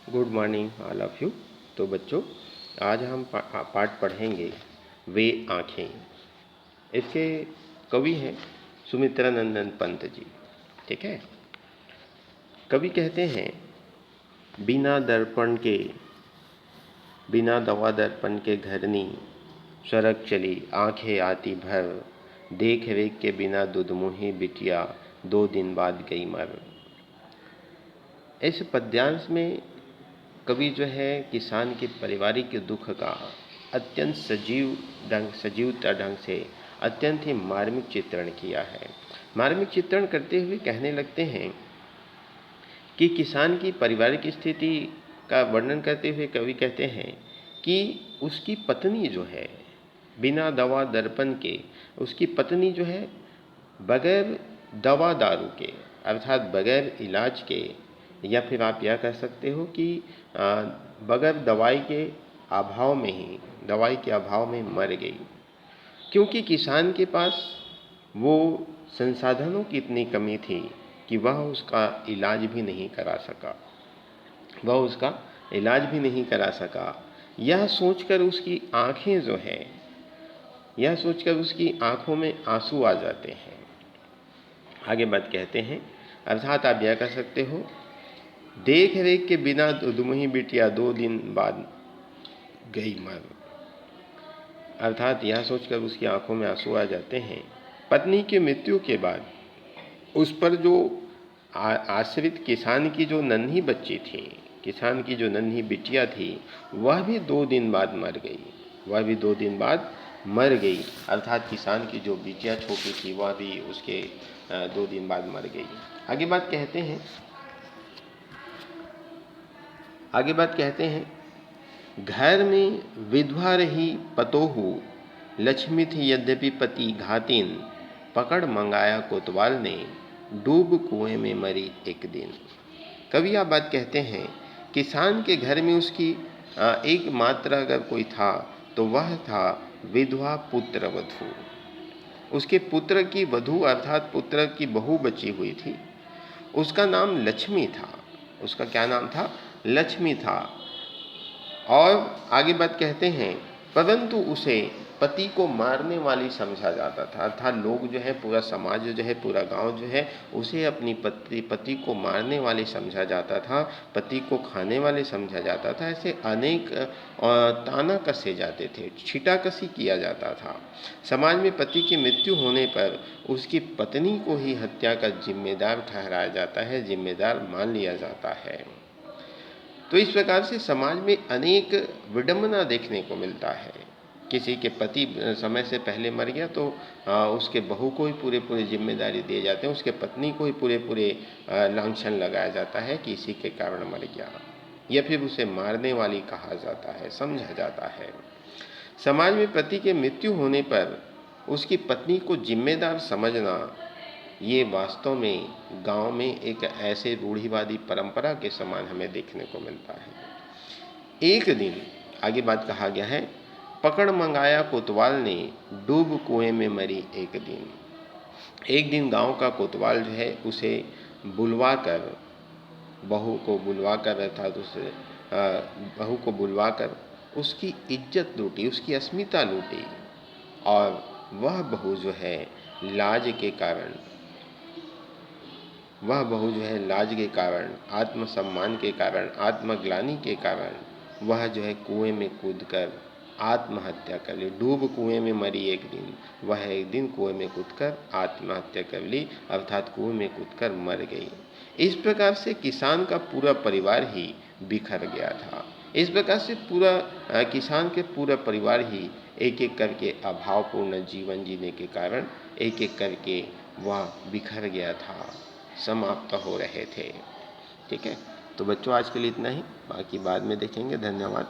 Good morning all of you. तो बच्चों, आज हम पाठ पढ़ेंगे वे आँखें। इसके कवि हैं सुमित्रा नंदन पंत जी। ठीक है। कवि कहते हैं, बिना दर्पण के, बिना दवा दर्पण के घरनी सड़क चली आँखें आती भर, देख रेख के बिना दुधमुही बिटिया 2 दिन बाद गई मर। इस पद्यांश में कवि जो है किसान के पारिवारिक दुख का अत्यंत सजीवता ढंग से अत्यंत ही मार्मिक चित्रण किया है। मार्मिक चित्रण करते हुए कहने लगते हैं कि किसान की पारिवारिक स्थिति का वर्णन करते हुए कवि कहते हैं कि उसकी पत्नी जो है बिना दवा दर्पण के, उसकी पत्नी जो है बगैर दवा दारू के अर्थात बगैर इलाज के, या फिर आप यह कह सकते हो कि बगैर दवाई के अभाव में ही, दवाई के अभाव में मर गई, क्योंकि किसान के पास वो संसाधनों की इतनी कमी थी कि वह उसका इलाज भी नहीं करा सका, वह उसका इलाज भी नहीं करा सका। यह सोचकर उसकी आंखें जो है, यह सोचकर उसकी आंखों में आंसू आ जाते हैं। आगे बात कहते हैं, अर्थात आप यह कह सकते हो, देख रेख के बिना दुधमुही बिटिया 2 दिन बाद गई मर। अर्थात यह सोचकर उसकी आंखों में आंसू आ जाते हैं, पत्नी की मृत्यु के बाद उस पर जो आश्रित किसान की जो नन्ही बच्ची थी, किसान की जो नन्ही बिटिया थी, वह भी 2 दिन बाद मर गई, वह भी 2 दिन बाद मर गई। अर्थात किसान की जो बिटिया छोटी थी वह भी उसके 2 दिन बाद मर गई। आगे बात कहते हैं, घर में विधवा रही पतोहू, लक्ष्मी थी यद्यपि पति घातिन, पकड़ मंगाया कोतवाल ने, डूब कुएं में मरी एक दिन। कवि आप बात कहते हैं, किसान के घर में उसकी एकमात्र अगर कोई था तो वह था विधवा पुत्र वधू। उसके पुत्र की वधू अर्थात पुत्र की बहू बची हुई थी, उसका नाम लक्ष्मी था। उसका क्या नाम था? लक्ष्मी था। और आगे बात कहते हैं, परंतु उसे पति को मारने वाली समझा जाता था। अर्थात लोग जो है, पूरा समाज जो है, पूरा गांव जो है, उसे अपनी पति को मारने वाली समझा जाता था, पति को खाने वाले समझा जाता था। ऐसे अनेक ताना कसे जाते थे, छीटाकसी किया जाता था। समाज में पति की मृत्यु होने पर उसकी पत्नी को ही हत्या का जिम्मेदार ठहराया जाता है, जिम्मेदार मान लिया जाता है। तो इस प्रकार से समाज में अनेक विडंबना देखने को मिलता है। किसी के पति समय से पहले मर गया तो उसके बहू को ही पूरे जिम्मेदारी दिए जाते हैं, उसके पत्नी को ही पूरे लांछन लगाया जाता है कि इसी के कारण मर गया, या फिर उसे मारने वाली कहा जाता है, समझा जाता है। समाज में पति के मृत्यु होने पर उसकी पत्नी को जिम्मेदार समझना, ये वास्तव में गांव में एक ऐसे रूढ़िवादी परंपरा के समान हमें देखने को मिलता है। एक दिन, आगे बात कहा गया है, पकड़ मंगाया कोतवाल ने, डूब कुएं में मरी एक दिन। एक दिन गांव का कोतवाल जो है उसे बुलवा कर, बहू को बुलवा कर, अर्थात उस बहू को बुलवा कर उसकी इज्जत लूटी, उसकी अस्मिता लूटी, और वह बहू जो है लाज के कारण, आत्मसम्मान के कारण, आत्मग्लानि के कारण वह जो है कुएं में कूदकर आत्महत्या कर ली। डूब कुएं में मरी एक दिन, वह एक दिन कुएं में कूदकर आत्महत्या कर ली, अर्थात कुएं में कूदकर मर गई। इस प्रकार से किसान का पूरा परिवार ही बिखर गया था। इस प्रकार से किसान के पूरा परिवार ही एक एक करके अभावपूर्ण जीवन जीने के कारण एक एक करके वह बिखर गया था, समाप्त हो रहे थे। ठीक है। तो बच्चों, आज के लिए इतना ही, बाकी बाद में देखेंगे। धन्यवाद।